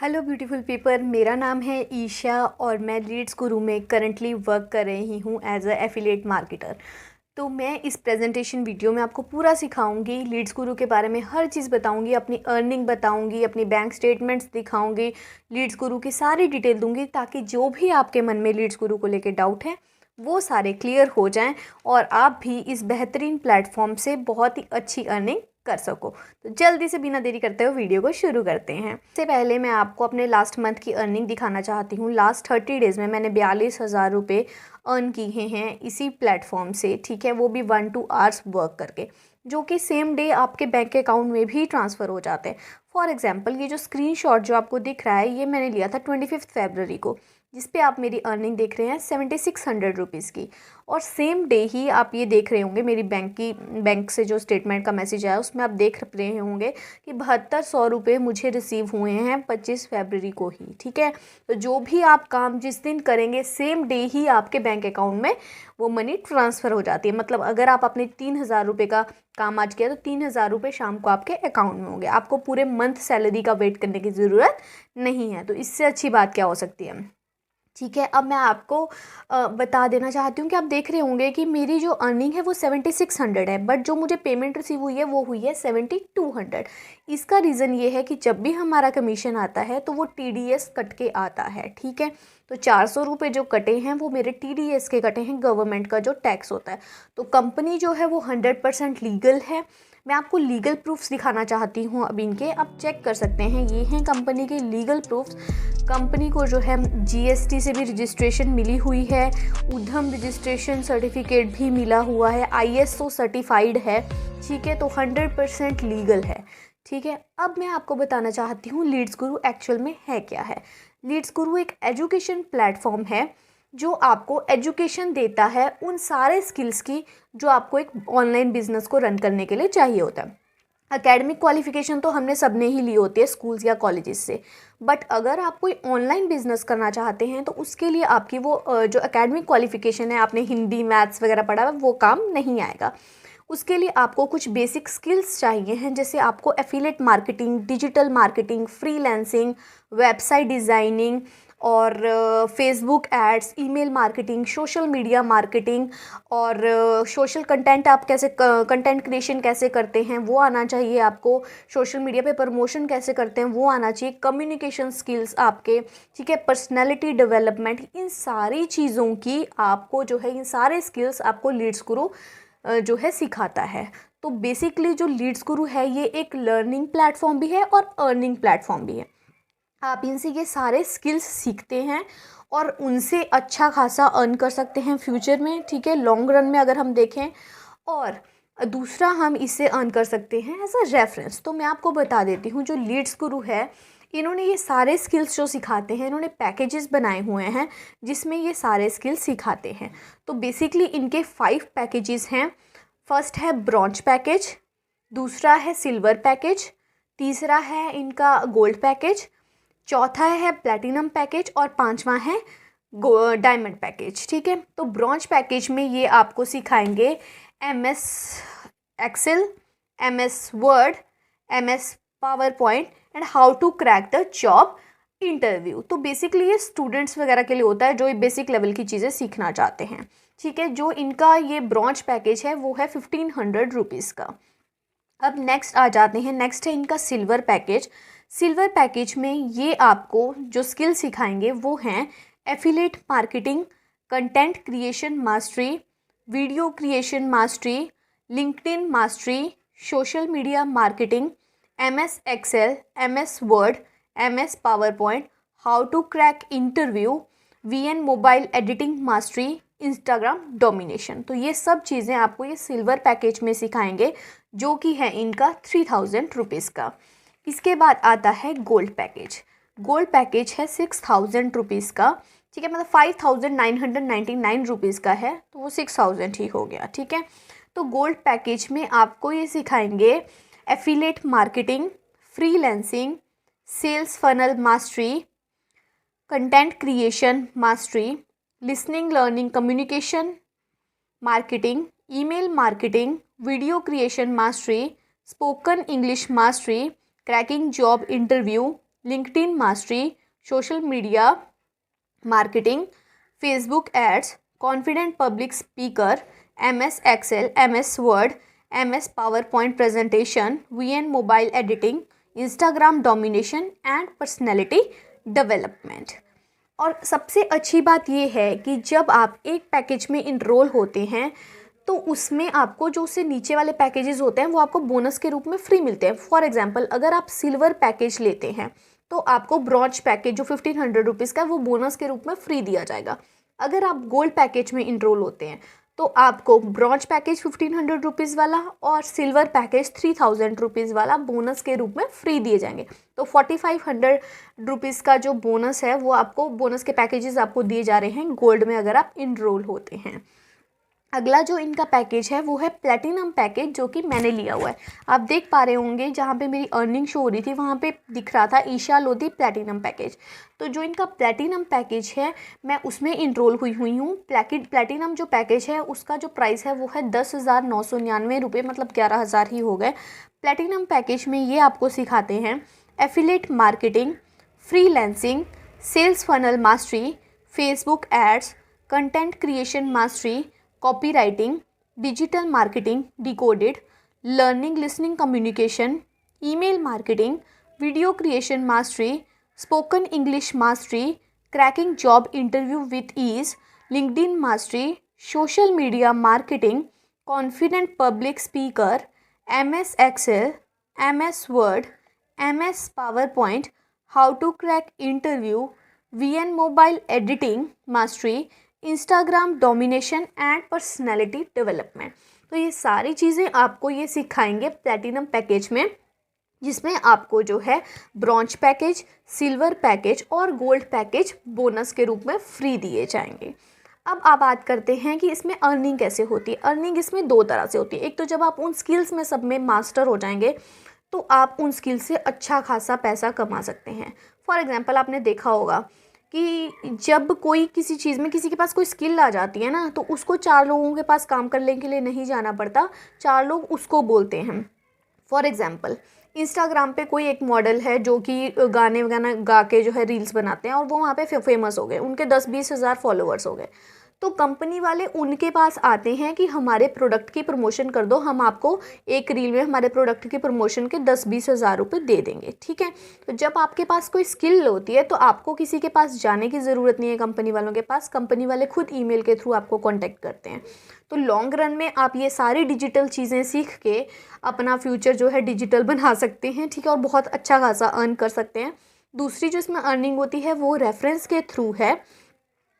Hello beautiful people, मेरा नाम है ईशा और मैं लीड्स गुरु में करंटली वर्क कर रही हूँ एज अ एफिलिएट मार्केटर। तो मैं इस प्रेजेंटेशन वीडियो में आपको पूरा सिखाऊंगी, लीड्स गुरु के बारे में हर चीज़ बताऊंगी, अपनी अर्निंग बताऊंगी, अपनी बैंक स्टेटमेंट्स दिखाऊंगी, लीड्स गुरु की सारी डिटेल दूंगी ताकि जो भी आपके मन में लीड्स गुरु को लेकर डाउट है वो सारे क्लियर हो जाएं और आप भी इस बेहतरीन प्लेटफॉर्म से बहुत ही अच्छी अर्निंग कर सको। तो जल्दी से बिना देरी करते हुए वीडियो को शुरू करते हैं। इससे पहले मैं आपको अपने लास्ट मंथ की अर्निंग दिखाना चाहती हूँ। लास्ट 30 डेज़ में मैंने 42,000 रुपये अर्न किए हैं इसी प्लेटफॉर्म से, ठीक है, वो भी 1-2 आवर्स वर्क करके, जो कि सेम डे आपके बैंक अकाउंट में भी ट्रांसफ़र हो जाते हैं। फॉर एग्जांपल ये जो स्क्रीनशॉट जो आपको दिख रहा है ये मैंने लिया था 25 फरवरी को, जिस पे आप मेरी अर्निंग देख रहे हैं 7600 रुपीज़ की। और सेम डे ही आप ये देख रहे होंगे मेरी बैंक से जो स्टेटमेंट का मैसेज आया उसमें आप देख रहे होंगे कि 7200 रुपये मुझे रिसीव हुए हैं 25 फरवरी को ही, ठीक है। तो जो भी आप काम जिस दिन करेंगे सेम डे ही आपके बैंक अकाउंट में वो मनी ट्रांसफ़र हो जाती है। मतलब अगर आप अपने 3000 रुपये का काम आज किया तो 3000 रुपये शाम को आपके अकाउंट में होंगे। आपको पूरे मंथ सैलरी का वेट करने की ज़रूरत नहीं है। तो इससे अच्छी बात क्या हो सकती है, ठीक है। अब मैं आपको बता देना चाहती हूँ कि आप देख रहे होंगे कि मेरी जो अर्निंग है वो 7600 है, बट जो मुझे पेमेंट रिसीव हुई है वो हुई है 7200। इसका रीज़न ये है कि जब भी हमारा कमीशन आता है तो वो TDS कट के आता है, ठीक है। तो 400 रुपये जो कटे हैं वो मेरे TDS के कटे हैं, गवर्नमेंट का जो टैक्स होता है। तो कंपनी जो है वो 100% लीगल है। मैं आपको लीगल प्रूफ्स दिखाना चाहती हूँ। अब इनके आप चेक कर सकते हैं, ये हैं कंपनी के लीगल प्रूफ्स। कंपनी को जो है GST से भी रजिस्ट्रेशन मिली हुई है, उद्यम रजिस्ट्रेशन सर्टिफिकेट भी मिला हुआ है, ISO सर्टिफाइड है, ठीक है। तो 100% लीगल है, ठीक है। अब मैं आपको बताना चाहती हूँ लीड्स गुरु एक्चुअल में है क्या है। लीड्स गुरु एक एजुकेशन प्लेटफॉर्म है जो आपको एजुकेशन देता है उन सारे स्किल्स की जो आपको एक ऑनलाइन बिजनेस को रन करने के लिए चाहिए होता है। एकेडमिक क्वालिफिकेशन तो हमने सब ने ही ली होती है स्कूल्स या कॉलेजेस से, बट अगर आप कोई ऑनलाइन बिजनेस करना चाहते हैं तो उसके लिए आपकी वो जो एकेडमिक क्वालिफिकेशन है, आपने हिंदी मैथ्स वगैरह पढ़ा है, वो काम नहीं आएगा। उसके लिए आपको कुछ बेसिक स्किल्स चाहिए हैं, जैसे आपको affiliate marketing, digital marketing, freelancing, website designing और Facebook ads, email marketing, social media marketing और सोशल कंटेंट आप कैसे कंटेंट क्रिएशन कैसे करते हैं वो आना चाहिए आपको। सोशल मीडिया पे प्रमोशन कैसे करते हैं वो आना चाहिए। कम्युनिकेशन स्किल्स आपके, ठीक है, पर्सनैलिटी डेवलपमेंट, इन सारी चीज़ों की आपको जो है, इन सारे स्किल्स आपको लीड्स गुरु जो है सिखाता है। तो बेसिकली जो लीड्स गुरु है ये एक लर्निंग प्लेटफॉर्म भी है और अर्निंग प्लेटफॉर्म भी है। आप इनसे ये सारे स्किल्स सीखते हैं और उनसे अच्छा खासा अर्न कर सकते हैं फ्यूचर में, ठीक है, लॉन्ग रन में अगर हम देखें। और दूसरा हम इससे अर्न कर सकते हैं एज अ रेफरेंस। तो मैं आपको बता देती हूँ, जो लीड्स गुरु है इन्होंने ये सारे स्किल्स जो सिखाते हैं, इन्होंने पैकेजेस बनाए हुए हैं जिसमें ये सारे स्किल्स सिखाते हैं। तो बेसिकली इनके 5 पैकेजेस हैं। फर्स्ट है ब्रॉन्ज पैकेज, दूसरा है सिल्वर पैकेज, तीसरा है इनका गोल्ड पैकेज, चौथा है प्लैटिनम पैकेज और पांचवा है डायमंड पैकेज, ठीक है। तो ब्रॉन्ज पैकेज में ये आपको सिखाएंगे MS Excel, MS Word, MS PowerPoint and how to crack the job interview. तो बेसिकली ये स्टूडेंट्स वगैरह के लिए होता है जो ये बेसिक लेवल की चीज़ें सीखना चाहते हैं, ठीक है। जो इनका ये ब्रॉन्ज पैकेज है वो है 1500 रुपीज़ का। अब नेक्स्ट आ जाते हैं, नेक्स्ट है इनका सिल्वर पैकेज। सिल्वर पैकेज में ये आपको जो स्किल सिखाएंगे वो हैं affiliate marketing, content creation mastery, video creation mastery, LinkedIn mastery, social media marketing, MS Excel, MS Word, MS PowerPoint, how to crack interview, VN mobile editing mastery, Instagram domination. तो ये सब चीज़ें आपको ये silver package में सिखाएंगे जो कि है इनका 3000 रुपीज़ का। इसके बाद आता है गोल्ड पैकेज। गोल्ड पैकेज है 6000 रुपीज़ का, ठीक है, मतलब 5999 रुपीज़ का है, तो वो 6000 ही हो गया, ठीक है। तो गोल्ड पैकेज में आपको ये सिखाएंगे affiliate marketing, freelancing, sales funnel mastery, content creation mastery, listening learning communication marketing, email marketing, video creation mastery, spoken English mastery, cracking job interview, LinkedIn mastery, social media marketing, Facebook ads, confident public speaker, MS Excel, MS Word, MS PowerPoint presentation, VN mobile editing, Instagram domination and personality development. और सबसे अच्छी बात ये है कि जब आप एक पैकेज में इनरोल होते हैं तो उसमें आपको जो उससे नीचे वाले पैकेजेस होते हैं वो आपको बोनस के रूप में फ्री मिलते हैं। फॉर एग्जांपल, अगर आप सिल्वर पैकेज लेते हैं तो आपको ब्रॉन्ज पैकेज जो 1500 रुपीज़ का है वो बोनस के रूप में फ्री दिया जाएगा। अगर आप गोल्ड पैकेज में इनरोल होते हैं तो आपको ब्रॉन्ज पैकेज 1500 रुपीज़ वाला और सिल्वर पैकेज 3000 रुपीज़ वाला बोनस के रूप में फ्री दिए जाएंगे। तो 4500 रुपीज़ का जो बोनस है वो आपको, बोनस के पैकेजेस आपको दिए जा रहे हैं गोल्ड में अगर आप इनरोल होते हैं। अगला जो इनका पैकेज है वो है प्लैटिनम पैकेज, जो कि मैंने लिया हुआ है। आप देख पा रहे होंगे जहाँ पे मेरी अर्निंग शो हो रही थी वहाँ पे दिख रहा था ईशा लोधी प्लैटिनम पैकेज। तो जो इनका प्लैटिनम पैकेज है मैं उसमें इनरोल हुई हूँ। प्लैटिनम जो पैकेज है उसका जो प्राइस है वो है 10,999 रुपये, मतलब 11,000 ही हो गए। प्लैटिनम पैकेज में ये आपको सिखाते हैं affiliate marketing, freelancing, sales funnel mastery, Facebook ads, content creation mastery, copywriting, digital marketing decoded, learning listening communication, email marketing, video creation mastery, spoken English mastery, cracking job interview with ease, LinkedIn mastery, social media marketing, confident public speaker, MS Excel, MS Word, MS PowerPoint, how to crack interview, VN mobile editing mastery, Instagram domination and personality development. तो ये सारी चीज़ें आपको ये सिखाएंगे platinum package में, जिसमें आपको जो है ब्रॉन्ज पैकेज, सिल्वर पैकेज और गोल्ड पैकेज बोनस के रूप में फ्री दिए जाएंगे। अब आप बात करते हैं कि इसमें अर्निंग कैसे होती है। अर्निंग इसमें दो तरह से होती है। एक तो जब आप उन स्किल्स में सब में मास्टर हो जाएंगे तो आप उन स्किल से अच्छा खासा पैसा कमा सकते हैं। फॉर एग्जांपल, आपने देखा होगा कि जब कोई किसी चीज़ में किसी के पास कोई स्किल आ जाती है ना तो उसको 4 लोगों के पास काम करने के लिए नहीं जाना पड़ता, 4 लोग उसको बोलते हैं। फॉर एग्जांपल, इंस्टाग्राम पे कोई एक मॉडल है जो कि गाने वगाना गा के जो है रील्स बनाते हैं और वो वहाँ पे फेमस हो गए, उनके 10-20 हज़ार फॉलोअर्स हो गए। तो कंपनी वाले उनके पास आते हैं कि हमारे प्रोडक्ट की प्रमोशन कर दो, हम आपको एक रील में हमारे प्रोडक्ट की प्रमोशन के 10-20 हज़ार रुपये दे देंगे। ठीक है, तो जब आपके पास कोई स्किल होती है तो आपको किसी के पास जाने की ज़रूरत नहीं है कंपनी वालों के पास, कंपनी वाले खुद ईमेल के थ्रू आपको कॉन्टैक्ट करते हैं। तो लॉन्ग रन में आप ये सारी डिजिटल चीज़ें सीख के अपना फ्यूचर जो है डिजिटल बना सकते हैं। ठीक है, और बहुत अच्छा खासा अर्न कर सकते हैं। दूसरी जो इसमें अर्निंग होती है वो रेफरेंस के थ्रू है।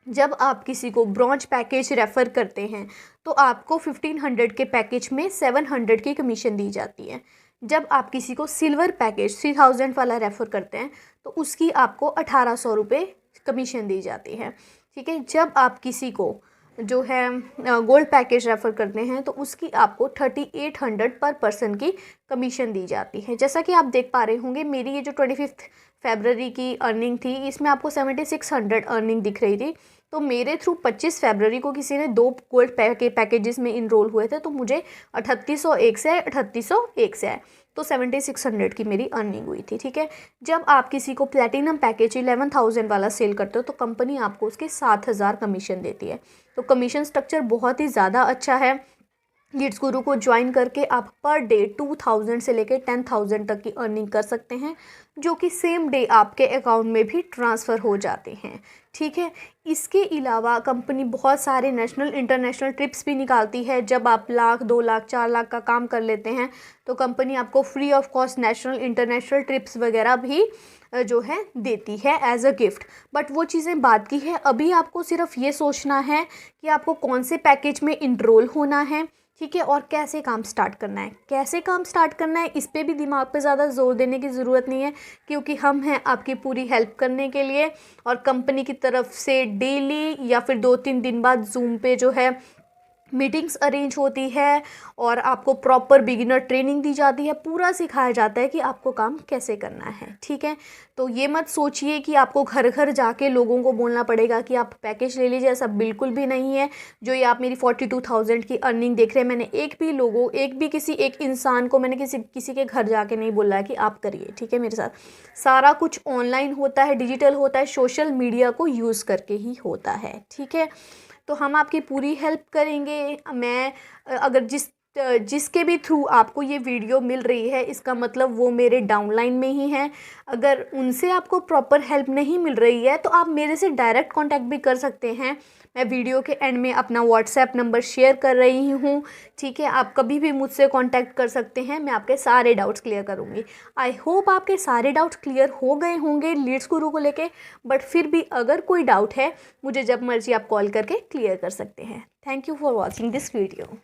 जब आप किसी को ब्रॉन्ज पैकेज रेफ़र करते हैं तो आपको 1500 के पैकेज में 700 की कमीशन दी जाती है। जब आप किसी को सिल्वर पैकेज 3000 वाला रेफ़र करते हैं तो उसकी आपको 1800 रुपये कमीशन दी जाती है। ठीक है, जब आप किसी को जो है गोल्ड पैकेज रेफ़र करते हैं तो उसकी आपको 3800 पर पर्सन की कमीशन दी जाती है। जैसा कि आप देख पा रहे होंगे मेरी ये जो 25 फरवरी की अर्निंग थी इसमें आपको 7600 अर्निंग दिख रही थी। तो मेरे थ्रू 25 फरवरी को किसी ने 2 गोल्ड पैकेजेस में इनरोल हुए थे तो मुझे 3801 से 3801 से आए, तो 7600 की मेरी अर्निंग हुई थी। ठीक है, जब आप किसी को प्लैटिनम पैकेज 11,000 वाला सेल करते हो तो कंपनी आपको उसके 7000 कमीशन देती है। तो कमीशन स्ट्रक्चर बहुत ही ज़्यादा अच्छा है। लीड्स गुरु को ज्वाइन करके आप पर डे 2000 से लेकर 10,000 तक की अर्निंग कर सकते हैं, जो कि सेम डे आपके अकाउंट में भी ट्रांसफ़र हो जाते हैं। ठीक है, इसके अलावा कंपनी बहुत सारे नेशनल इंटरनेशनल ट्रिप्स भी निकालती है। जब आप 1 लाख 2 लाख 4 लाख का काम कर लेते हैं तो कंपनी आपको free of cost national international trips वगैरह भी जो है देती है एज अ गिफ्ट। बट वो चीज़ें बात की है, अभी आपको सिर्फ ये सोचना है कि आपको कौन से पैकेज में इनरोल होना है। ठीक है, और कैसे काम स्टार्ट करना है। कैसे काम स्टार्ट करना है इस पे भी दिमाग पे ज़्यादा जोर देने की ज़रूरत नहीं है, क्योंकि हम हैं आपकी पूरी हेल्प करने के लिए। और कंपनी की तरफ से डेली या फिर 2-3 दिन बाद जूम पे जो है मीटिंग्स अरेंज होती है और आपको प्रॉपर बिगिनर ट्रेनिंग दी जाती है, पूरा सिखाया जाता है कि आपको काम कैसे करना है, ठीक है। तो ये मत सोचिए कि आपको घर घर जाके लोगों को बोलना पड़ेगा कि आप पैकेज ले लीजिए, ऐसा बिल्कुल भी नहीं है। जो ये आप मेरी 42,000 की अर्निंग देख रहे हैं, मैंने एक भी किसी एक इंसान को मैंने किसी के घर जाके नहीं बोला है कि आप करिए, ठीक है। मेरे साथ सारा कुछ ऑनलाइन होता है, डिजिटल होता है, सोशल मीडिया को यूज़ करके ही होता है, ठीक है। तो हम आपकी पूरी हेल्प करेंगे। मैं अगर जिसके भी थ्रू आपको ये वीडियो मिल रही है, इसका मतलब वो मेरे डाउनलाइन में ही हैं। अगर उनसे आपको प्रॉपर हेल्प नहीं मिल रही है तो आप मेरे से डायरेक्ट कांटेक्ट भी कर सकते हैं। मैं वीडियो के एंड में अपना व्हाट्सएप नंबर शेयर कर रही हूँ, ठीक है। आप कभी भी मुझसे कांटेक्ट कर सकते हैं, मैं आपके सारे डाउट्स क्लियर करूँगी। आई होप आपके सारे डाउट्स क्लियर हो गए होंगे लीड्स गुरु को लेके, बट फिर भी अगर कोई डाउट है, मुझे जब मर्जी आप कॉल करके क्लियर कर सकते हैं। Thank you for watching this video.